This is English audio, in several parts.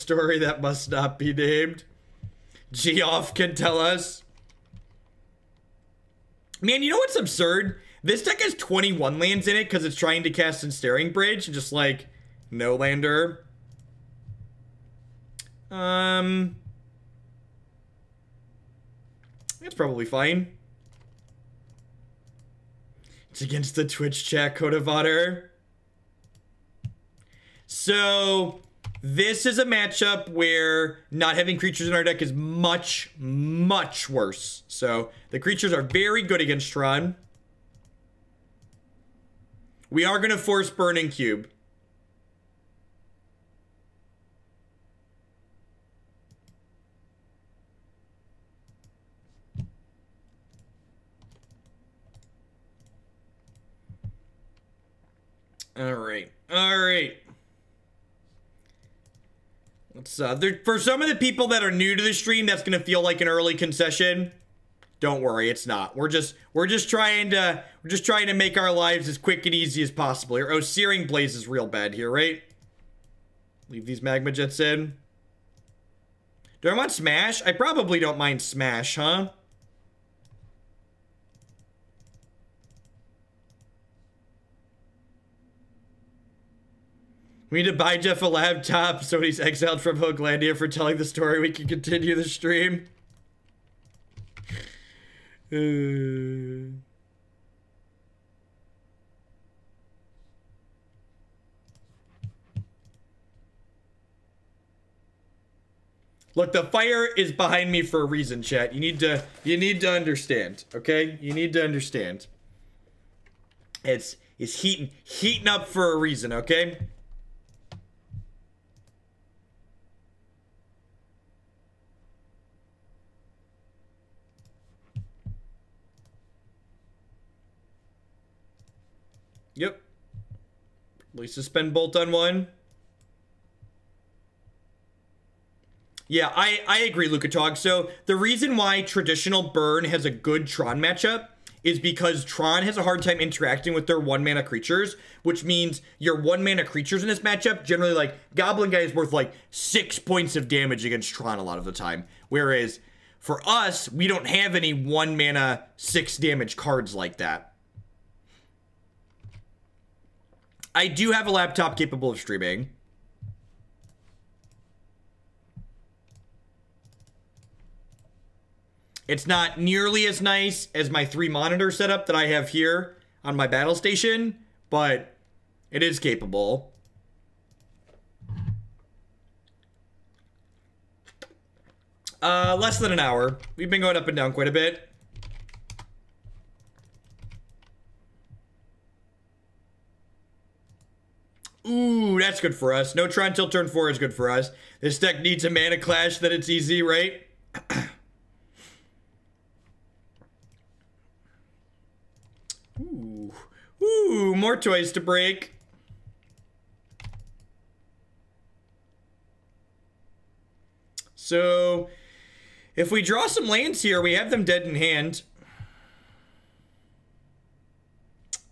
story that must not be named. Geoff can tell us. Man, you know what's absurd? This deck has 21 lands in it because it's trying to cast Ensnaring Bridge and just like no lander. It's probably fine. It's against the Twitch chat code of honor. So this is a matchup where not having creatures in our deck is much, much worse. So the creatures are very good against Tron. We are going to force Burning Cube. All right. Let's for some of the people that are new to the stream, that's gonna feel like an early concession. Don't worry, it's not. We're just trying to make our lives as quick and easy as possible here. Oh, Searing Blaze is real bad here, right? Leave these Magma Jets in. Do I want Smash? I probably don't mind Smash, huh? We need to buy Jeff a laptop so he's exiled from Hoaglandia for telling the story. We can continue the stream. Look, the fire is behind me for a reason, chat. You need to understand, okay? You need to understand. It's heating up for a reason, okay? Yep. At least suspend Bolt on one. Yeah, I agree, Lucatog. So the reason why traditional burn has a good Tron matchup is because Tron has a hard time interacting with their 1-mana creatures, which means your 1-mana creatures in this matchup, generally like Goblin Guy is worth like 6 points of damage against Tron a lot of the time. Whereas for us, we don't have any 1-mana 6 damage cards like that. I do have a laptop capable of streaming. It's not nearly as nice as my 3-monitor setup that I have here on my battle station, but it is capable. Less than an hour. We've been going up and down quite a bit. Ooh, that's good for us. No Tron till turn 4 is good for us. This deck needs a mana clash that it's easy, right? Ooh, more toys to break. So, if we draw some lands here, we have them dead in hand.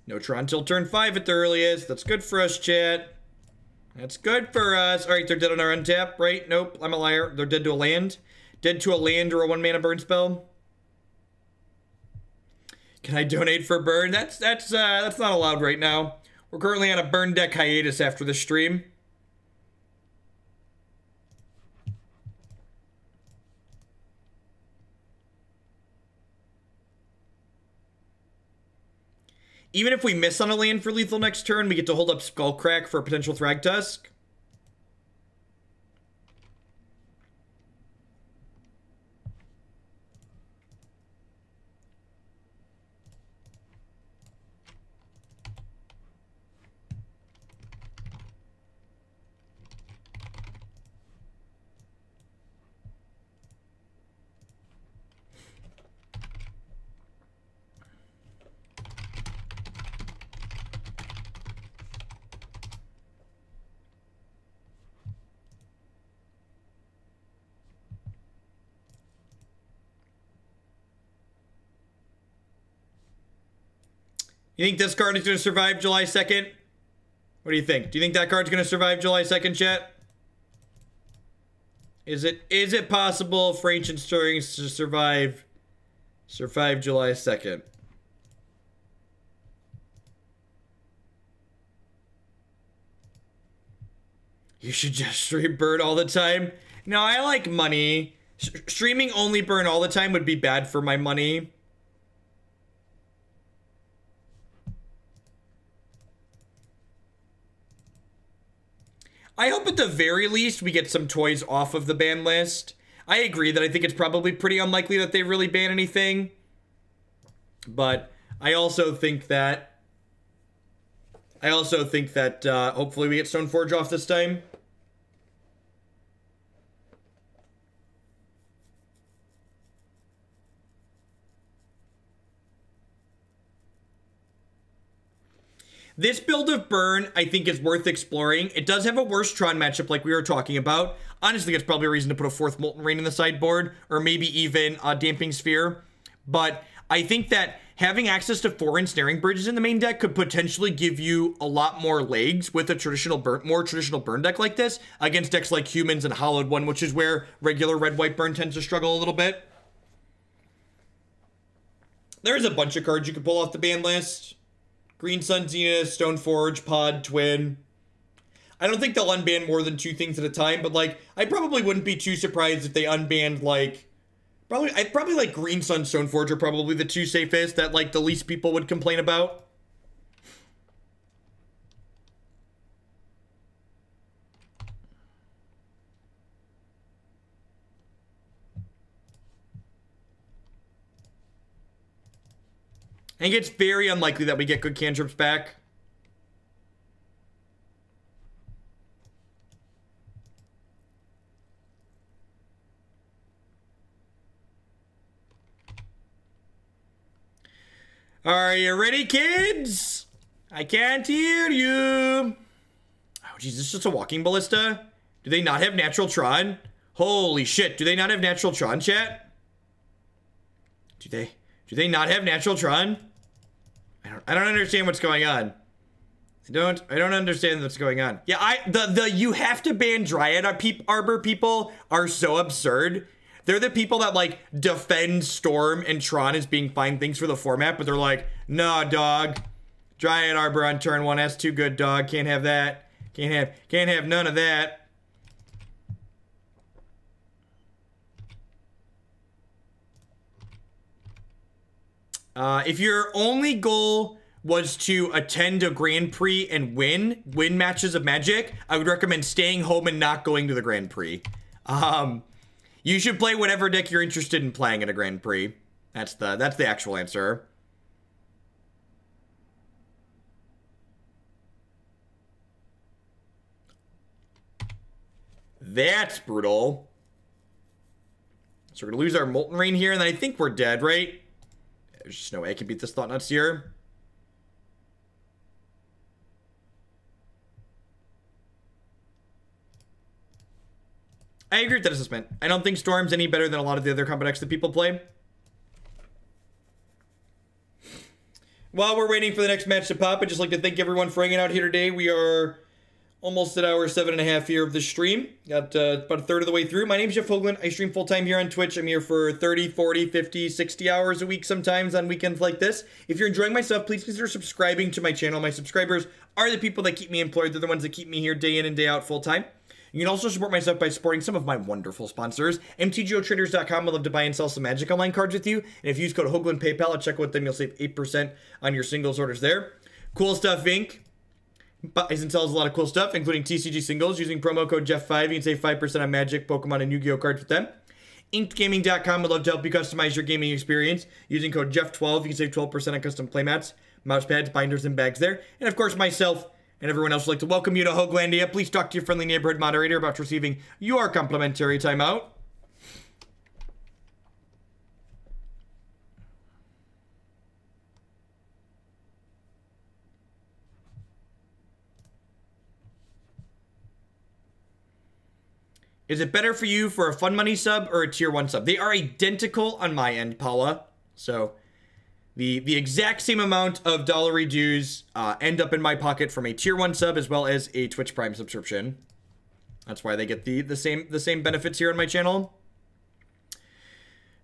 No Tron till turn 5 at the earliest. That's good for us, chat. That's good for us. Alright, they're dead on our untap, right? Nope, I'm a liar. They're dead to a land. Dead to a land or a 1-mana burn spell. Can I donate for burn? That's not allowed right now. We're currently on a burn deck hiatus after the stream. Even if we miss on a land for lethal next turn, we get to hold up Skullcrack for a potential Thragtusk. You think this card is going to survive July 2nd? What do you think? Do you think that card's going to survive July 2nd, chat? Is it possible for Ancient Stirrings to survive July 2nd? You should just stream burn all the time. No, I like money. Streaming only burn all the time would be bad for my money. I hope at the very least we get some toys off of the ban list. I agree that I think it's probably pretty unlikely that they really ban anything. But I also think that hopefully we get Stoneforge off this time. This build of Burn, I think, is worth exploring. It does have a worse Tron matchup like we were talking about. Honestly, it's probably a reason to put a 4th Molten Rain in the sideboard, or maybe even a Damping Sphere. But I think that having access to 4 Ensnaring Bridges in the main deck could potentially give you a lot more legs with a more traditional burn deck like this against decks like Humans and Hollowed One, which is where regular red-white burn tends to struggle a little bit. There's a bunch of cards you could pull off the ban list. Green Sun Zenith, Stoneforge, Pod, Twin. I don't think they'll unban more than 2 things at a time, but like, I probably wouldn't be too surprised if they unbanned like, probably like Green Sun, Stoneforge are probably the 2 safest that like the least people would complain about. I think it's very unlikely that we get good cantrips back. Are you ready, kids? I can't hear you. Oh, jeez, this is just a walking ballista? Do they not have natural Tron? Holy shit, do they not have natural Tron, chat? Do they not have natural Tron? I don't understand what's going on. I don't understand what's going on. Yeah, the you have to ban Dryad Arbor people are so absurd. They're the people that like defend Storm and Tron as being fine things for the format, but they're like, nah, dog. Dryad Arbor on turn 1, that's too good, dog. Can't have that. Can't have none of that. If your only goal was to attend a Grand Prix and win matches of Magic, I would recommend staying home and not going to the Grand Prix. You should play whatever deck you're interested in playing at a Grand Prix. That's the actual answer. That's brutal. So we're gonna lose our Molten Rain here, and then I think we're dead, right? There's just no way I can beat this Thought-Knot Seer. I agree with that assessment. I don't think Storm's any better than a lot of the other combo decks that people play. While we're waiting for the next match to pop, I'd just like to thank everyone for hanging out here today. We are almost at hour 7.5 here of the stream. Got about a third of the way through. My name's Jeff Hoagland. I stream full-time here on Twitch. I'm here for 30, 40, 50, 60 hours a week sometimes on weekends like this. If you're enjoying my stuff, please consider subscribing to my channel. My subscribers are the people that keep me employed. They're the ones that keep me here day in and day out full-time. You can also support myself by supporting some of my wonderful sponsors. MTGOtraders.com. I'd love to buy and sell some Magic Online cards with you. And if you use code Hoagland PayPal, I'll check with them. You'll save 8% on your singles orders there. Cool Stuff Inc. buys and sells a lot of cool stuff, including TCG singles. Using promo code Jeff5, you can save 5% on Magic, Pokemon, and Yu-Gi-Oh cards with them. InkedGaming.com would love to help you customize your gaming experience. Using code Jeff12, you can save 12% on custom playmats, mouse pads, binders, and bags there. And of course, myself and everyone else would like to welcome you to Hoaglandia. Please talk to your friendly neighborhood moderator about receiving your complimentary timeout. Is it better for you for a Fun Money sub or a Tier 1 sub? They are identical on my end, Paula. So the exact same amount of dollary dues end up in my pocket from a Tier 1 sub as well as a Twitch Prime subscription. That's why they get the same benefits here on my channel.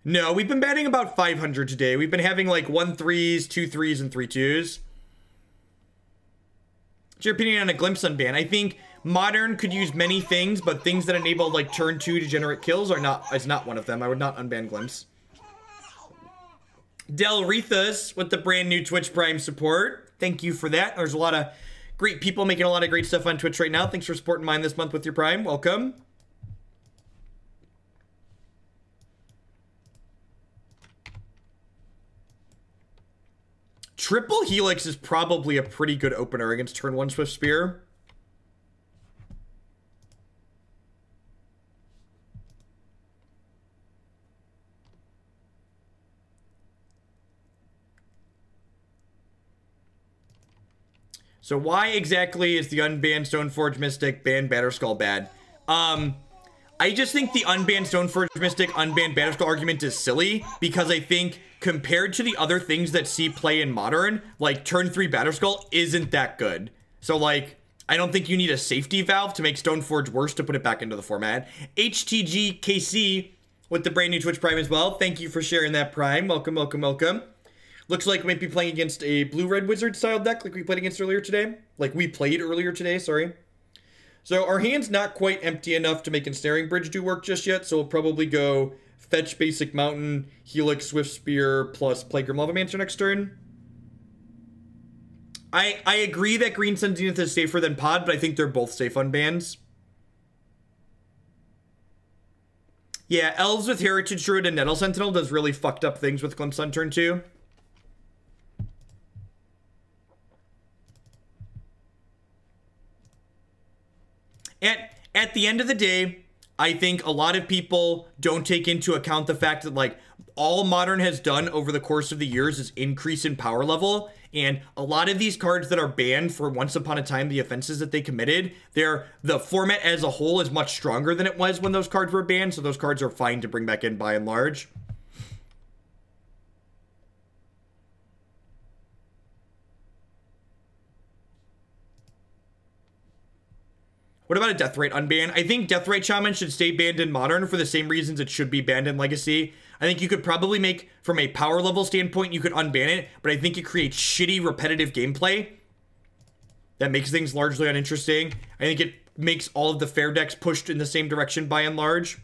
No, we've been batting about 500 today. We've been having like 1 3s, 2 3s, and 3 2s. What's your opinion on a Glimpse unban? I think Modern could use many things, but things that enable like turn 2 to generate kills is not one of them. I would not unban Glimpse. Del Rethus with the brand new Twitch Prime support. Thank you for that. There's a lot of great people making a lot of great stuff on Twitch right now. Thanks for supporting mine this month with your Prime. Welcome. Triple Helix is probably a pretty good opener against turn 1 Swift Spear. So why exactly is the unbanned Stoneforge Mystic banned Batterskull bad? I just think the unbanned Stoneforge Mystic, unbanned Batterskull argument is silly, because I think compared to the other things that see play in Modern, like turn 3 Batterskull isn't that good. So like, I don't think you need a safety valve to make Stoneforge worse to put it back into the format. HTGKC with the brand new Twitch Prime as well. Thank you for sharing that Prime. Welcome, welcome, welcome. Looks like we might be playing against a blue-red wizard style deck like we played against earlier today. Sorry. So our hand's not quite empty enough to make Ensnaring Bridge do work just yet, so we'll probably go fetch basic Mountain, Helix, Swift Spear, plus play Grim Lavamancer next turn. I agree that Green Sun Zenith is safer than Pod, but I think they're both safe on bans. Yeah, Elves with Heritage Druid and Nettle Sentinel does really fucked up things with Glimpse on turn 2. At the end of the day, I think a lot of people don't take into account the fact that like all Modern has done over the course of the years is increase in power level, and a lot of these cards that are banned for once upon a time the offenses that they committed, the format as a whole is much stronger than it was when those cards were banned, so those cards are fine to bring back in by and large. What about a Deathrite unban? I think Deathrite Shaman should stay banned in Modern for the same reasons it should be banned in Legacy. I think you could probably make, from a power level standpoint, you could unban it, but I think it creates shitty repetitive gameplay that makes things largely uninteresting. I think it makes all of the fair decks pushed in the same direction by and large.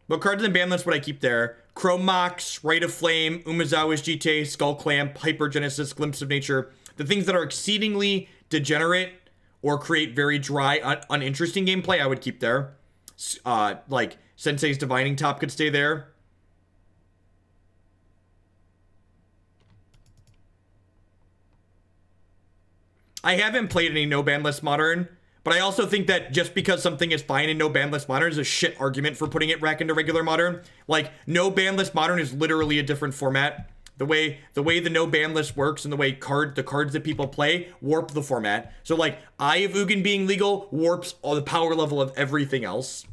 What cards in the ban list would I keep there? Chrome Mox, Rite of Flame, Umezawa's GTA, Skull Clamp, Hypergenesis, Glimpse of Nature. The things that are exceedingly degenerate or create very dry, uninteresting gameplay, I would keep there. Like, Sensei's Divining Top could stay there. I haven't played any no-ban list Modern, but I also think that just because something is fine in no-ban list Modern is a shit argument for putting it back into regular Modern. Like, no-ban list Modern is literally a different format. The way the no ban list works and the way the cards that people play warp the format. So like Eye of Ugin being legal warps all the power level of everything else.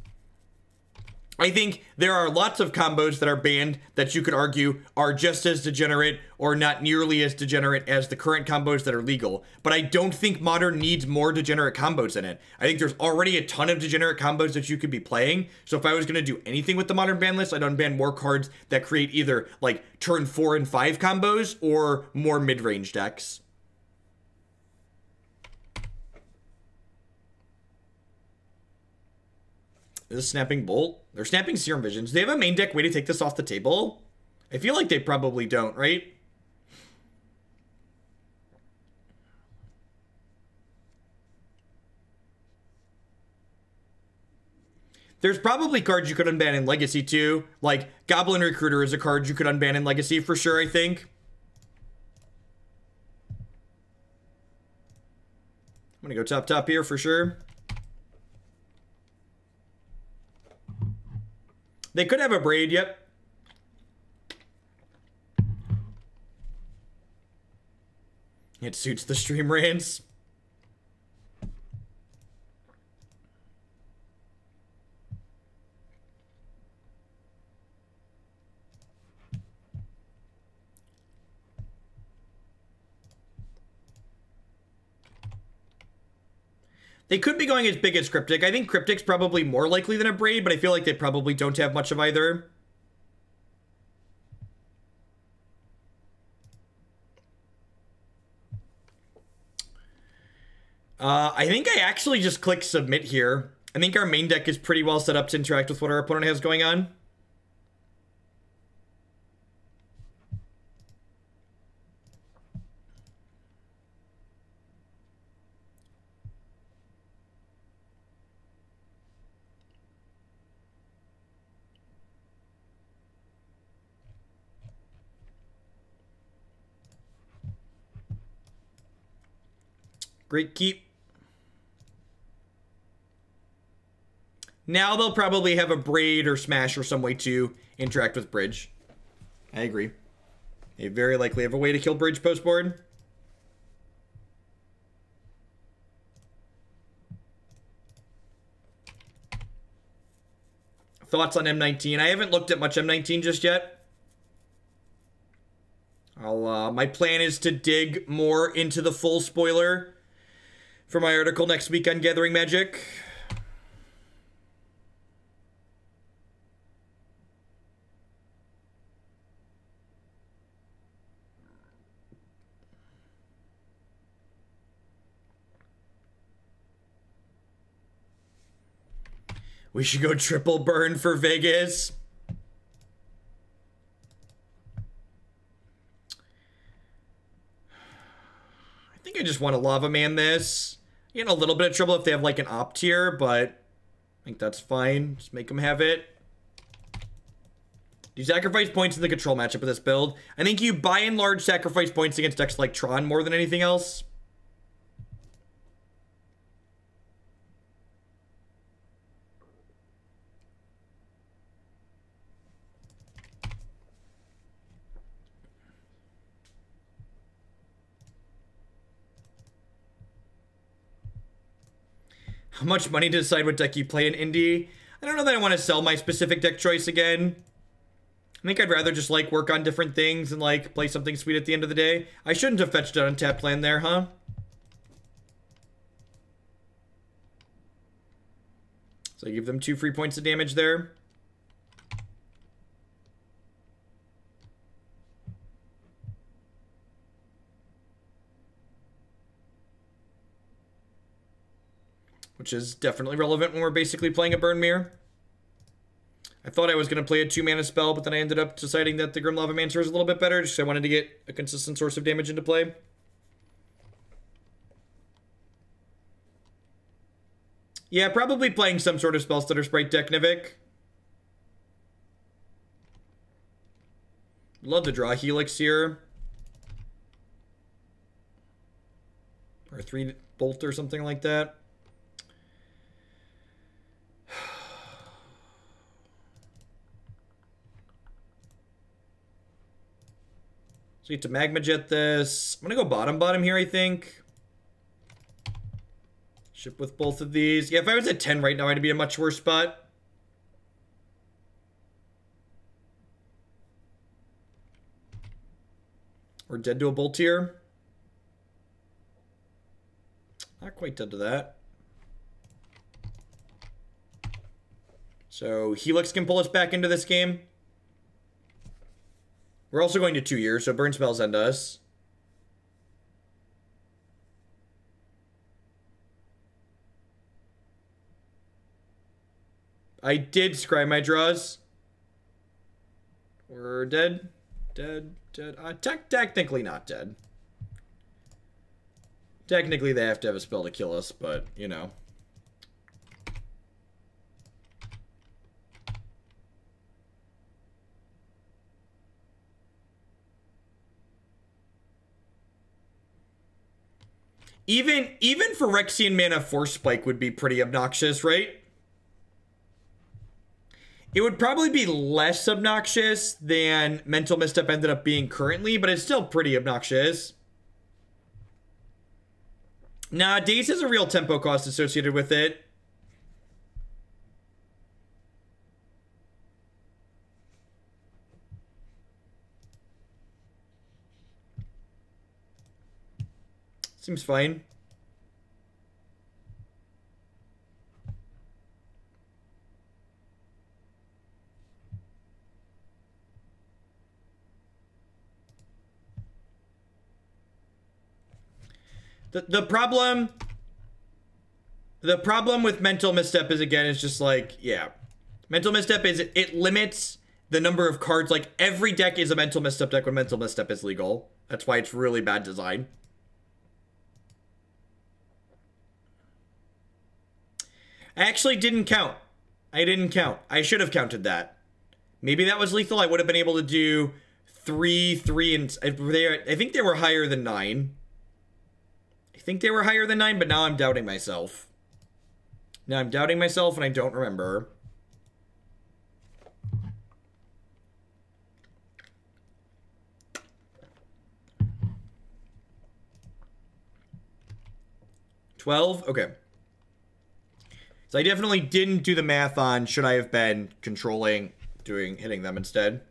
I think there are lots of combos that are banned that you could argue are just as degenerate or not nearly as degenerate as the current combos that are legal. But I don't think Modern needs more degenerate combos in it. I think there's already a ton of degenerate combos that you could be playing. So if I was going to do anything with the Modern ban list, I'd unban more cards that create either like turn 4 and 5 combos or more mid-range decks. Is this Snapping Bolt? They're snapping Serum Visions. Do they have a main deck way to take this off the table? I feel like they probably don't, right? There's probably cards you could unban in Legacy too. Like, Goblin Recruiter is a card you could unban in Legacy for sure, I think. I'm gonna go top here for sure. They could have a Braid, yep. It suits the stream rants. They could be going as big as Cryptic. I think Cryptic's probably more likely than a Braid, but I feel like they probably don't have much of either. I think I actually just click Submit here. I think our main deck is pretty well set up to interact with what our opponent has going on. Great keep. Now they'll probably have a Braid or Smash or some way to interact with Bridge. I agree. They very likely have a way to kill Bridge post-board. Thoughts on M19? I haven't looked at much M19 just yet. My plan is to dig more into the full spoiler for my article next week on Gathering Magic. We should go triple burn for Vegas. I think I just want to Lava Man this. In a little bit of trouble if they have like an opt tier, but I think that's fine. Just make them have it. Do you sacrifice points in the control matchup with this build? I think you by and large sacrifice points against decks like Tron more than anything else. How much money to decide what deck you play in Indie? I don't know that I want to sell my specific deck choice again. I think I'd rather just, like, work on different things and, like, play something sweet at the end of the day. I shouldn't have fetched an untapped land there, huh? So I give them 2 free points of damage there. Which is definitely relevant when we're basically playing a Burn Mirror. I thought I was going to play a 2-mana spell, but then I ended up deciding that the Grim Lavamancer is a little bit better, just because I wanted to get a consistent source of damage into play. Yeah, probably playing some sort of Spell Stutter Sprite deck, Nivik. Love to draw Helix here. Or 3 Bolt or something like that. So you get to Magma Jet this. I'm going to go bottom here, I think. Ship with both of these. Yeah, if I was at 10 right now, I'd be in a much worse spot. We're dead to a Bolt here. Not quite dead to that. So Helix can pull us back into this game. We're also going to 2 years, so burn spells end us. I did scry my draws. We're dead. Dead. Technically not dead. Technically they have to have a spell to kill us, but, you know. Even Phyrexian mana Force Spike would be pretty obnoxious, right? It would probably be less obnoxious than Mental Misstep ended up being currently, but it's still pretty obnoxious. Nah, Daze has a real tempo cost associated with it. Seems fine. The problem with Mental Misstep is, again, it's just like, yeah. Mental Misstep is, it limits the number of cards. Like, every deck is a Mental Misstep deck when Mental Misstep is legal. That's why it's really bad design. I actually didn't count. I didn't count. I should have counted that. Maybe that was lethal. I would have been able to do 3, 3, and I think they were higher than 9. I think they were higher than 9, but now I'm doubting myself. Now I'm doubting myself and I don't remember. $12? Okay. So I definitely didn't do the math on should I have been controlling, hitting them instead.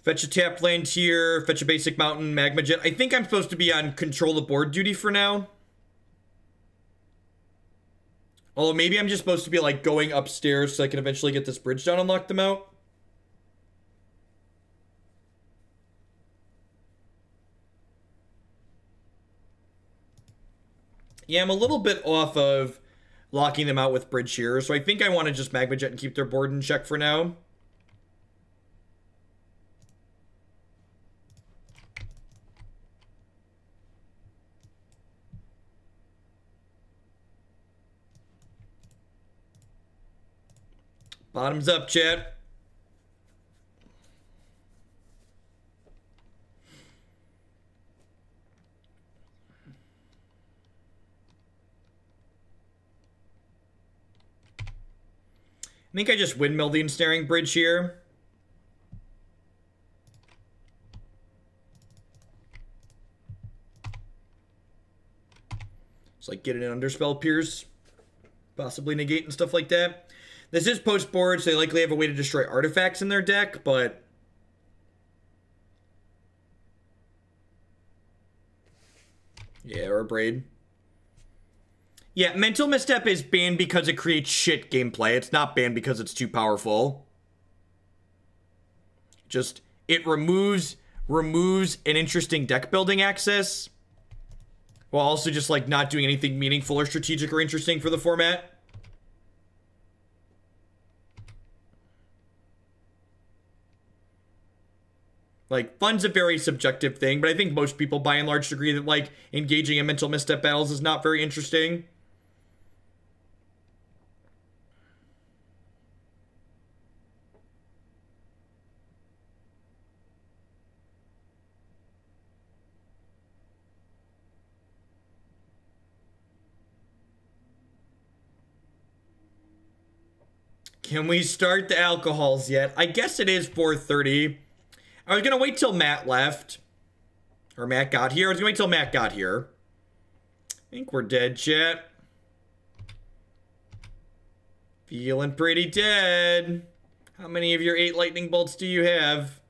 Fetch a tapped land here, fetch a basic mountain, Magma Jet. I think I'm supposed to be on control the board duty for now. Although maybe I'm just supposed to be like going upstairs so I can eventually get this bridge down and lock them out. Yeah, I'm a little bit off of locking them out with bridge here, so I think I want to just Magma Jet and keep their board in check for now. Bottoms up, chat. I think I just windmill the Ensnaring Bridge here. It's like getting an Underspell Pierce. Possibly negate and stuff like that. This is post-board, so they likely have a way to destroy artifacts in their deck, but... yeah, or a Braid. Yeah, Mental Misstep is banned because it creates shit gameplay. It's not banned because it's too powerful. Just, it removes an interesting deck building axis, while also just, like, not doing anything meaningful or strategic or interesting for the format. Like, fun's a very subjective thing, but I think most people, by and large, agree that, like, engaging in Mental Misstep battles is not very interesting. Can we start the alcohols yet? I guess it is 4:30. I was gonna wait till Matt left. Or Matt got here. I was gonna wait till Matt got here. I think we're dead, chat. Feeling pretty dead. How many of your 8 lightning bolts do you have?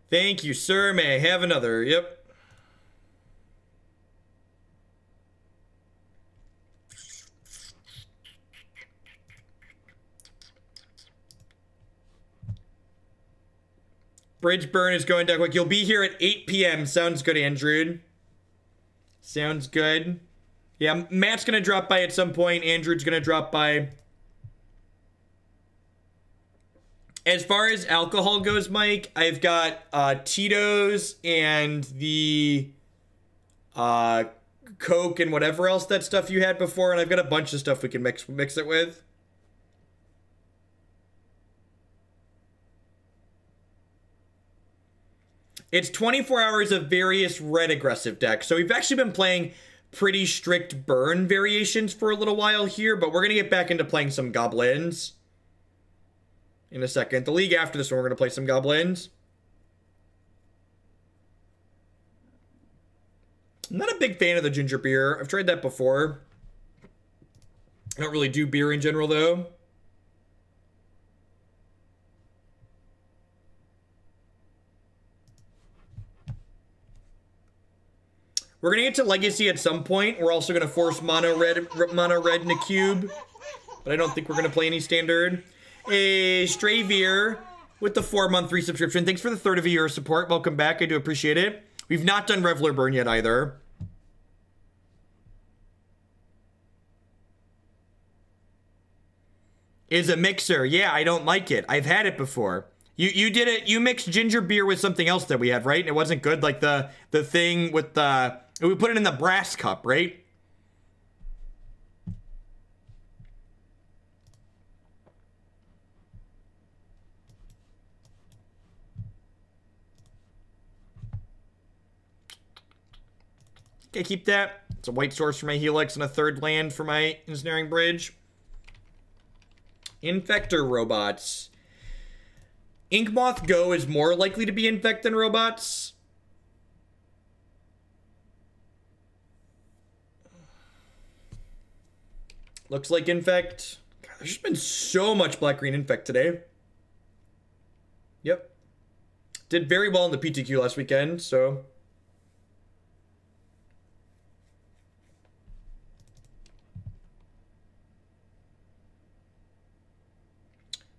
Thank you, sir. May I have another? Yep. Bridge burn is going down quick. You'll be here at 8 p.m. Sounds good, Andrew. Sounds good. Yeah, Matt's going to drop by at some point. Andrew's going to drop by. As far as alcohol goes, Mike, I've got Tito's and the Coke and whatever else that stuff you had before. And I've got a bunch of stuff we can mix it with. It's 24 hours of various red aggressive decks. So we've actually been playing pretty strict burn variations for a little while here, but we're going to get back into playing some goblins in a second. The league after this one, we're going to play some goblins. I'm not a big fan of the ginger beer. I've tried that before. I don't really do beer in general, though. We're going to get to Legacy at some point. We're also going to force mono red in a cube. But I don't think we're going to play any standard. A Stray Veer. with the 4-month resubscription. Thanks for the third of a year support. Welcome back. I do appreciate it. We've not done Reveler Burn yet either. Is a mixer. Yeah, I don't like it. I've had it before. You did it. You mixed ginger beer with something else that we had, right? And it wasn't good. Like the thing with the... We put it in the brass cup, right? Okay, keep that. It's a white source for my Helix and a third land for my Ensnaring Bridge. Infector robots. Inkmoth Go is more likely to be Infect than robots. Looks like Infect. God, there's just been so much black-green Infect today. Yep. Did very well in the PTQ last weekend, so...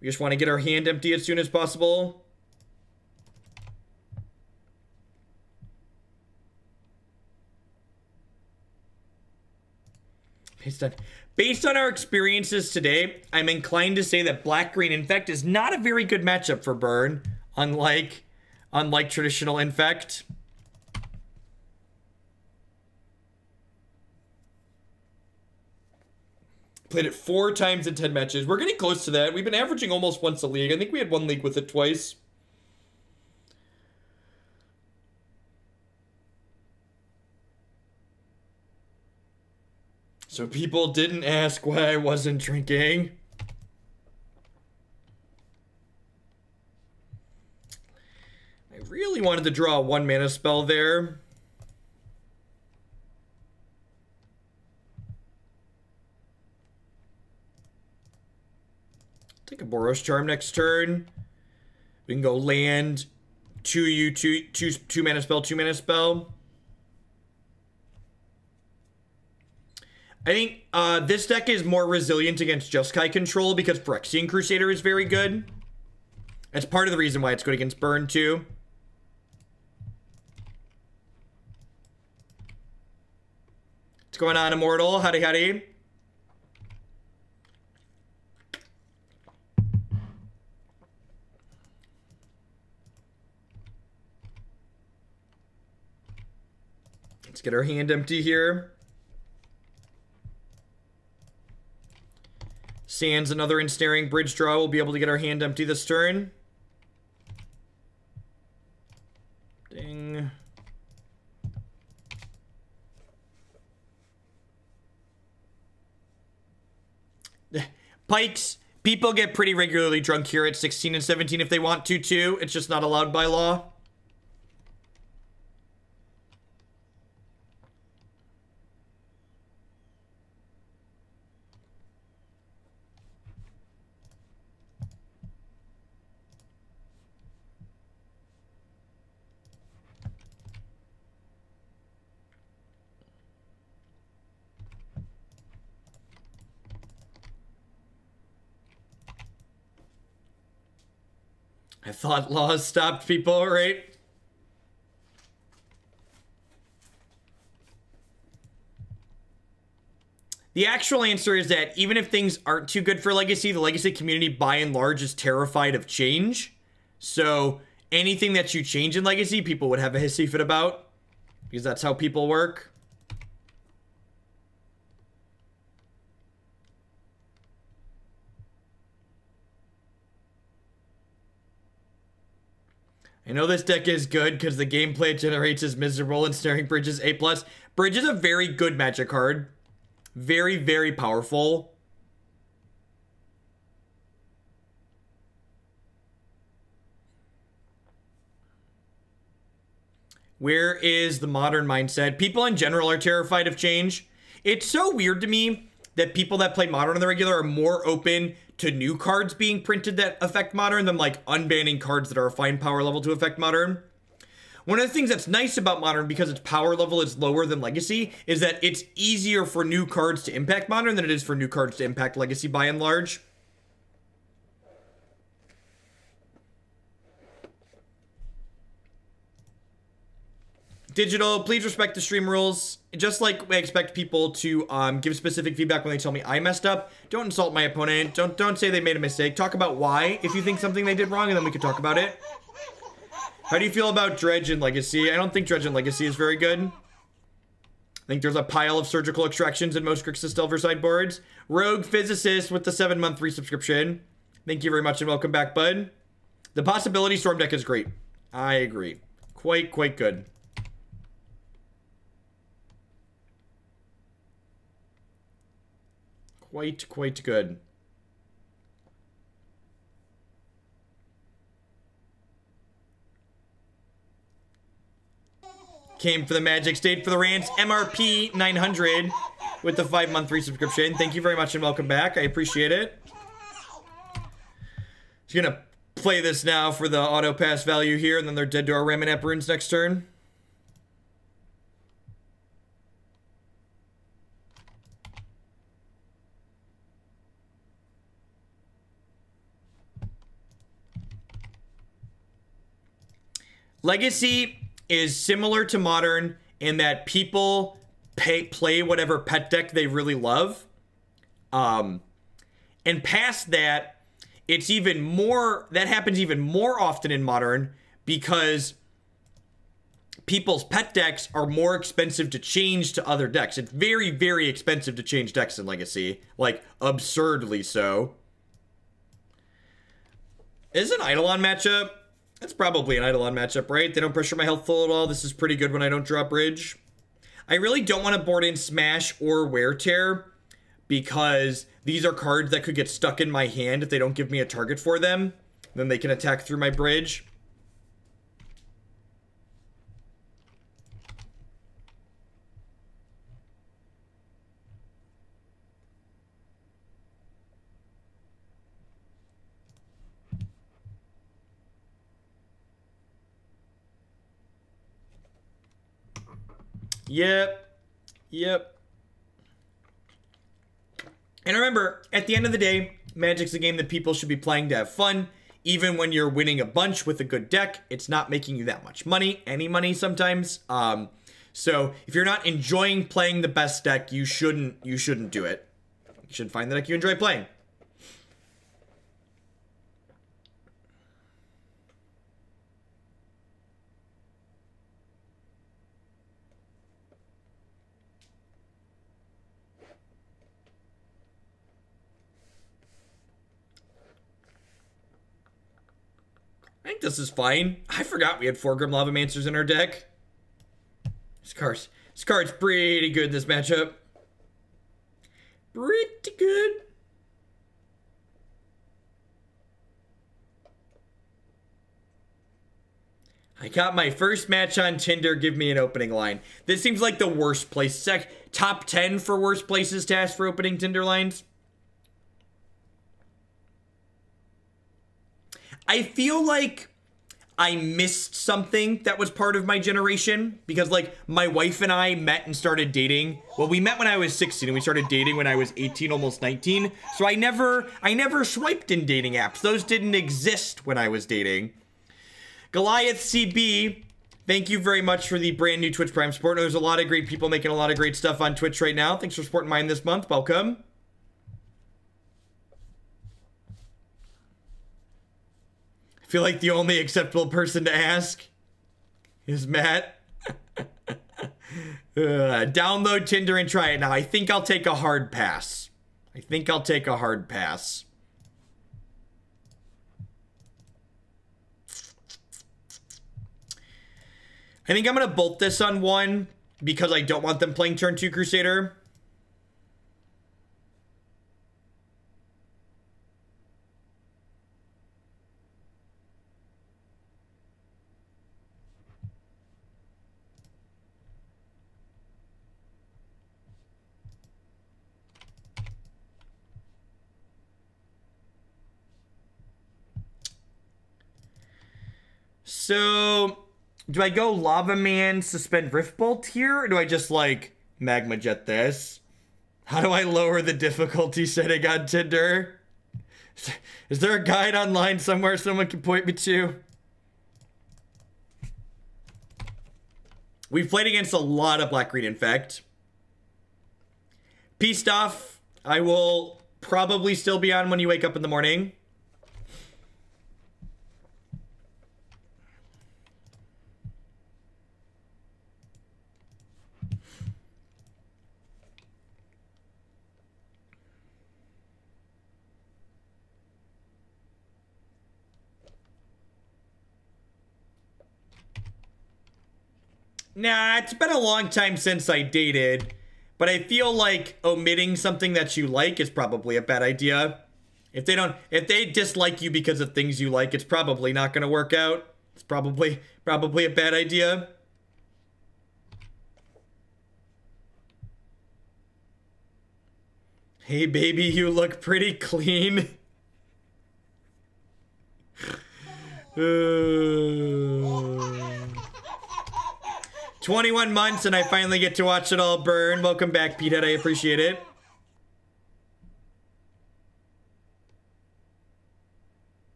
We just want to get our hand empty as soon as possible. Based on our experiences today, I'm inclined to say that black-green Infect is not a very good matchup for Burn, unlike traditional Infect. Played it 4 times in 10 matches. We're getting close to that. We've been averaging almost once a league. I think we had 1 league with it twice. So people didn't ask why I wasn't drinking. I really wanted to draw a 1-mana spell there. Take a Boros Charm next turn. We can go land 2 mana spell, 2 mana spell. I think this deck is more resilient against Jeskai control because Phyrexian Crusader is very good. That's part of the reason why it's good against Burn too. What's going on, Immortal? Howdy, howdy. Let's get our hand empty here. Sans another Ensnaring Bridge draw. We'll be able to get our hand empty this turn. Ding. Pikes. People get pretty regularly drunk here at 16 and 17 if they want to, too. It's just not allowed by law. I thought laws stopped people, right? The actual answer is that even if things aren't too good for Legacy, the Legacy community by and large is terrified of change. So anything that you change in Legacy, people would have a hissy fit about. Because that's how people work. I know this deck is good because the gameplay it generates is miserable and Ensnaring Bridge is A+. Bridge is a very good Magic card. Very, very powerful. Where is the modern mindset? People in general are terrified of change. It's so weird to me that people that play Modern on the regular are more open to new cards being printed that affect Modern than like unbanning cards that are a fine power level to affect Modern. One of the things that's nice about Modern, because its power level is lower than Legacy, is that it's easier for new cards to impact Modern than it is for new cards to impact Legacy by and large. Digital, please respect the stream rules. Just like I expect people to give specific feedback when they tell me I messed up. Don't insult my opponent. Don't say they made a mistake. Talk about why if you think something they did wrong, and then we can talk about it. How do you feel about Dredge and Legacy? I don't think Dredge and Legacy is very good. I think there's a pile of surgical extractions in most Grixis Delver sideboards. Rogue Physicist with the 7-month resubscription. Thank you very much and welcome back, bud. The Possibility Storm deck is great. I agree. Quite good. Quite good. Came for the Magic, stayed for the rants. MRP 900 with the 5-month resubscription. Thank you very much and welcome back. I appreciate it. Just gonna play this now for the auto pass value here, and then they're dead to our Ramunap Ruins next turn. Legacy is similar to Modern in that people play whatever pet deck they really love. And past that, it's even more, that happens even more often in Modern because people's pet decks are more expensive to change to other decks. It's very expensive to change decks in Legacy. Like, absurdly so. Is an Eidolon matchup? That's probably an Eidolon matchup, right? They don't pressure my health full at all. This is pretty good when I don't draw Bridge. I really don't want to board in Smash or Wear Tear because these are cards that could get stuck in my hand if they don't give me a target for them. Then they can attack through my Bridge. Yep. And remember, at the end of the day, Magic's a game that people should be playing to have fun. Even when you're winning a bunch with a good deck, it's not making you that much money, any money sometimes. So if you're not enjoying playing the best deck, you shouldn't do it. You should find the deck you enjoy playing. I think this is fine. I forgot we had 4 Grim Lavamancers in our deck. This card's pretty good in this matchup. Pretty good. I got my first match on Tinder. Give me an opening line. This seems like the worst place. Top 10 for worst places to ask for opening Tinder lines. I feel like I missed something that was part of my generation because, like, my wife and I met and started dating. Well, we met when I was 16 and we started dating when I was 18, almost 19. So I never swiped in dating apps. Those didn't exist when I was dating. Goliath CB, thank you very much for the brand new Twitch Prime support. There's a lot of great people making a lot of great stuff on Twitch right now. Thanks for supporting mine this month. Welcome. I feel like the only acceptable person to ask is Matt. Download Tinder and try it now. I think I'll take a hard pass. I think I'm going to bolt this on 1 because I don't want them playing turn 2 Crusader. So, do I go Lava Man, suspend Rift Bolt here, or do I just, like, Magma Jet this? How do I lower the difficulty setting on Tinder? Is there a guide online somewhere someone can point me to? We've played against a lot of black-green Infect. Peace stuff. I will probably still be on when you wake up in the morning. Nah, it's been a long time since I dated, but I feel like omitting something that you like is probably a bad idea. If they dislike you because of things you like, it's probably not going to work out. It's probably a bad idea. Hey baby, you look pretty clean. 21 months and I finally get to watch it all burn. Welcome back, Petehead. I appreciate it.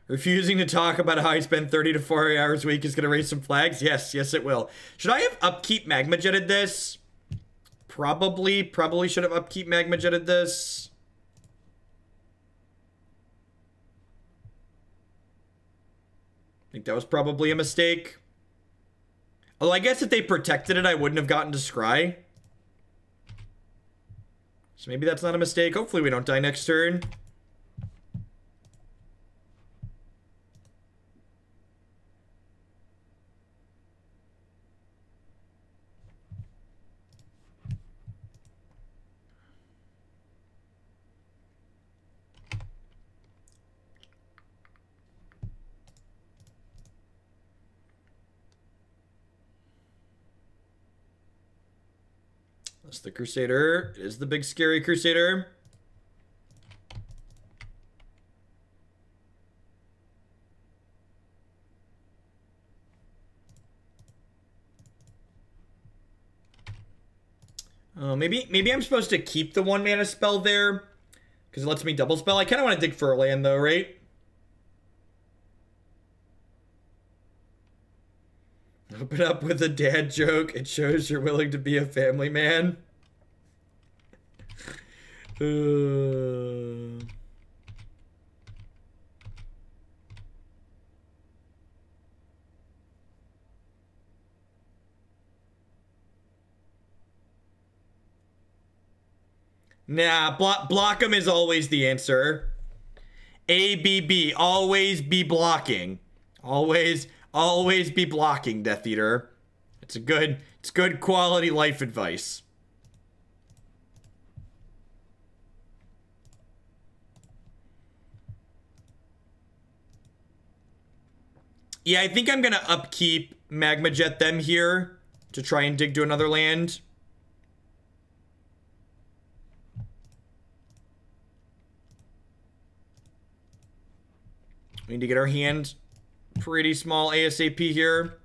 Refusing to talk about how I spend 30 to 40 hours a week is going to raise some flags? Yes, it will. Should I have upkeep Magma Jetted this? Probably should have upkeep Magma Jetted this. I think that was probably a mistake. Although I guess if they protected it, I wouldn't have gotten to scry. So maybe that's not a mistake. Hopefully we don't die next turn. That's the Crusader. It is the big scary Crusader. Oh, maybe I'm supposed to keep the 1 mana spell there because it lets me double spell. I kind of want to dig for a land though, right? Open up with a dad joke. It shows you're willing to be a family man. Nah, block him is always the answer. ABB, always be blocking. Always be blocking, Death Eater. It's good quality life advice. Yeah, I think I'm gonna upkeep Magma Jet them here to try and dig to another land. We need to get our hand pretty small ASAP here.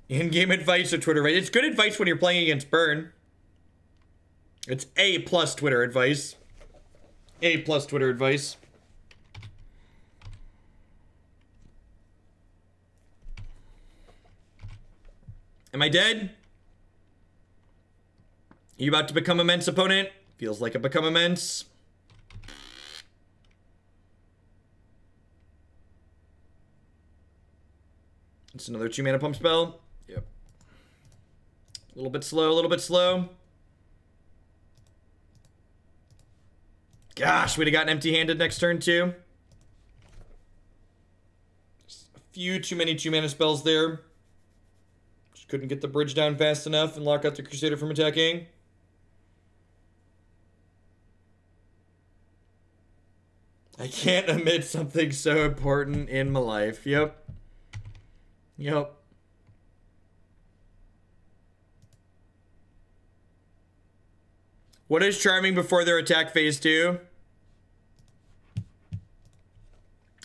In-game advice or Twitter advice. It's good advice when you're playing against Burn. It's A+ Twitter advice. A+ Twitter advice. Am I dead? You about to become immense, opponent? Feels like a become immense. It's another 2 mana pump spell. Yep. A little bit slow, a little bit slow. Gosh, we'd have gotten empty-handed next turn too. Just a few too many 2 mana spells there. Just couldn't get the bridge down fast enough and lock out the Crusader from attacking. I can't omit something so important in my life. Yep. Yep. What is charming before their attack phase 2?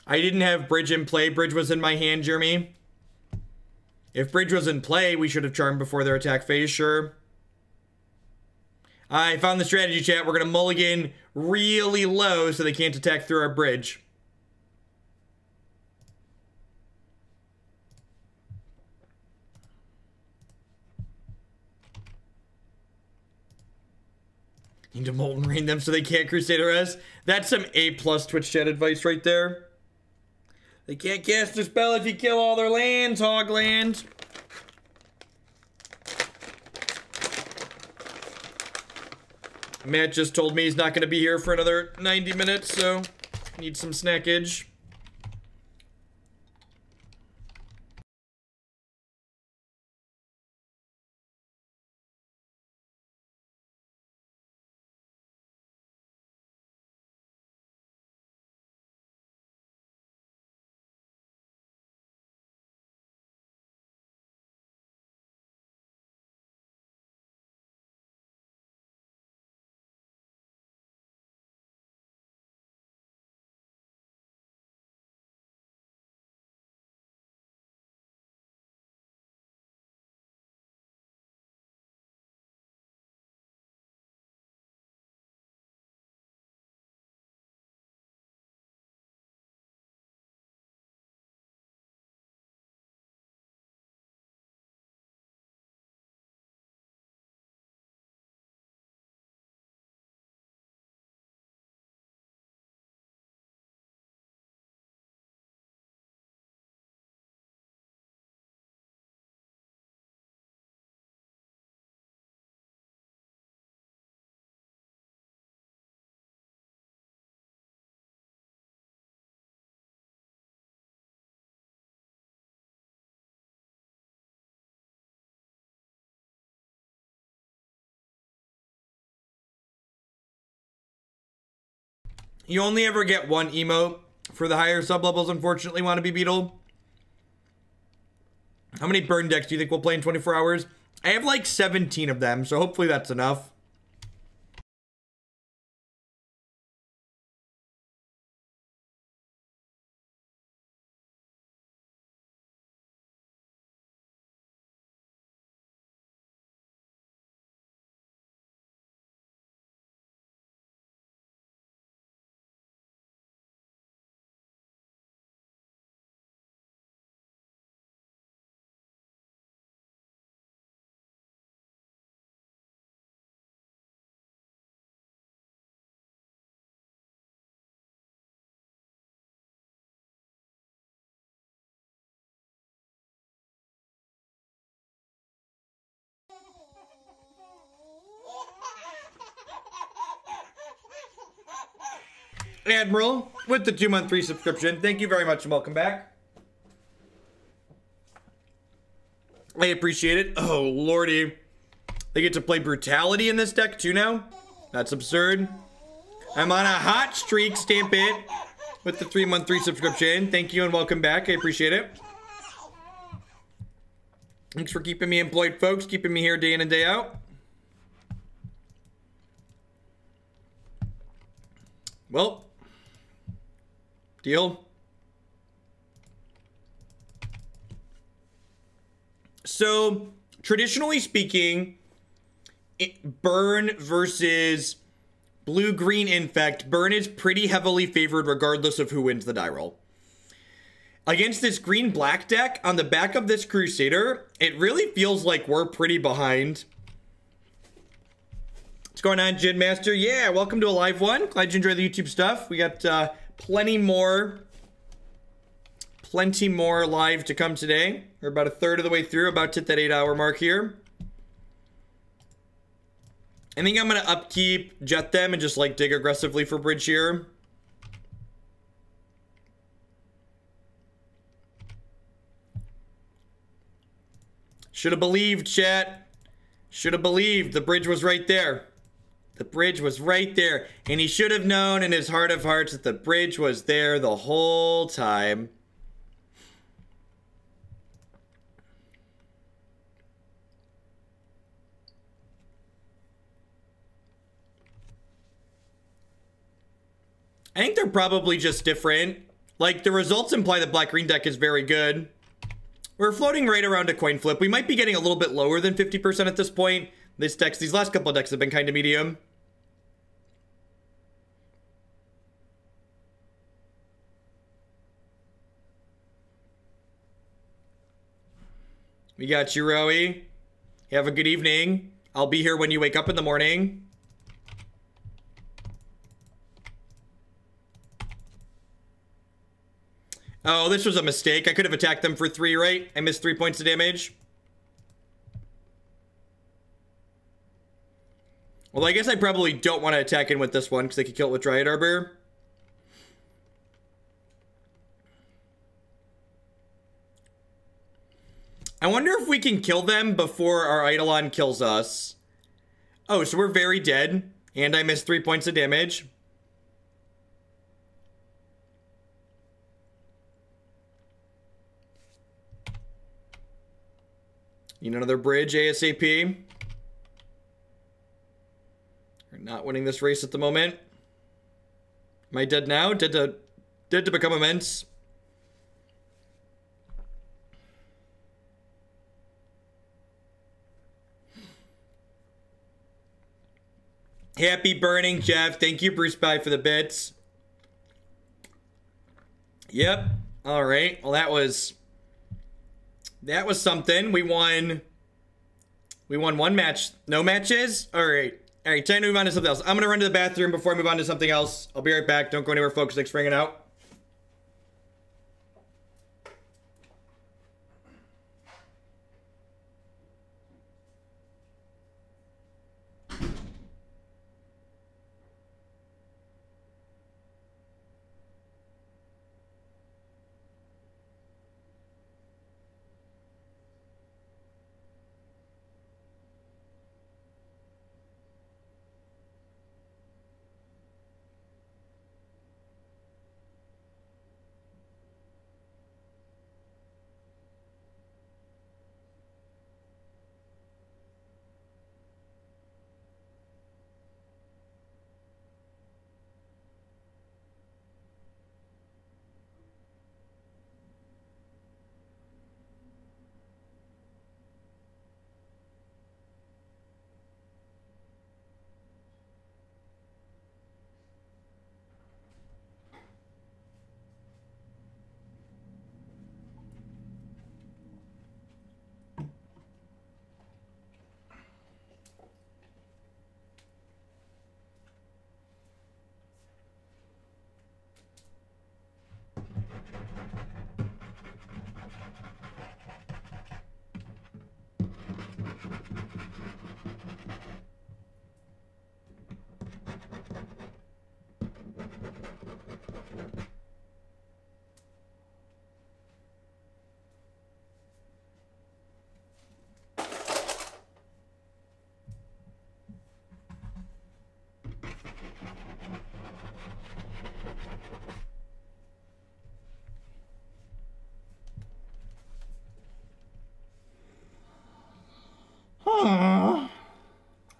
I didn't have bridge in play. Bridge was in my hand, Jeremy. If Bridge was in play, we should have Charmed before their attack phase, sure. I found the strategy, chat. We're going to mulligan really low so they can't attack through our Bridge. Need to Molten Rain them so they can't Crusader us. That's some A+ Twitch chat advice right there. They can't cast a spell if you kill all their lands, Hogland. Matt just told me he's not going to be here for another 90 minutes, so need some snackage. You only ever get one emote for the higher sublevels, unfortunately, Wannabe Beetle. How many burn decks do you think we'll play in 24 hours? I have like 17 of them, so hopefully that's enough. Admiral with the 2-month free subscription. Thank you very much and welcome back. I appreciate it. Oh, lordy. They get to play Brutality in this deck too now? That's absurd. I'm on a hot streak, Stamp It, with the 3-month free subscription. Thank you and welcome back. I appreciate it. Thanks for keeping me employed, folks. Keeping me here day in and day out. Well, deal. So, traditionally speaking, Burn versus Blue-Green Infect, Burn is pretty heavily favored regardless of who wins the die roll. Against this Green-Black deck, on the back of this Crusader, it really feels like we're pretty behind. What's going on, Jin Master? Yeah, welcome to a live one. Glad you enjoy the YouTube stuff. We got plenty more live to come today. We're about a third of the way through, about to hit that 8-hour mark here. I think I'm going to upkeep, jet them, and just like dig aggressively for Bridge here. Should have believed, chat. Should have believed. The Bridge was right there. The Bridge was right there. And he should have known in his heart of hearts that the Bridge was there the whole time. I think they're probably just different. Like, the results imply the black-green deck is very good. We're floating right around a coin flip. We might be getting a little bit lower than 50% at this point. These last couple of decks have been kind of medium. We got you, Rowie. Have a good evening. I'll be here when you wake up in the morning. Oh, this was a mistake. I could have attacked them for 3, right? I missed 3 points of damage. Well, I guess I probably don't want to attack in with this one because they could kill it with Dryad Arbor. I wonder if we can kill them before our Eidolon kills us. Oh, so we're very dead. And I missed 3 points of damage. Need another bridge ASAP. We're not winning this race at the moment. Am I dead now? Dead to become immense. Happy burning, Jeff. Thank you, Bruce Pye, for the bits. Yep. All right. Well, that was something. We won one match. No matches? All right. All right, time to move on to something else. I'm going to run to the bathroom before I move on to something else. I'll be right back. Don't go anywhere, folks. Thanks for hanging out.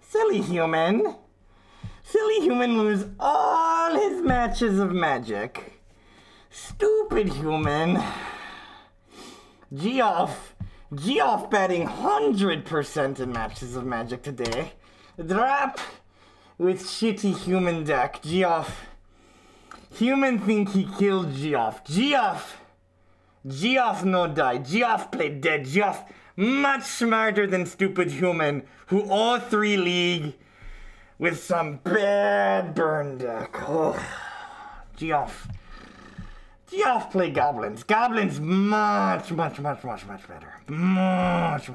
Silly human. Silly human lose all his matches of magic. Stupid human. Geoff batting 100% in matches of magic today. Drop with shitty human deck. Geoff. Human think he killed Geoff. Geoff no die. Geoff played dead. Geoff much smarter than stupid human who all 3 league with some bad burn deck. Oh. Geoff play goblins. Goblins much better. Much better.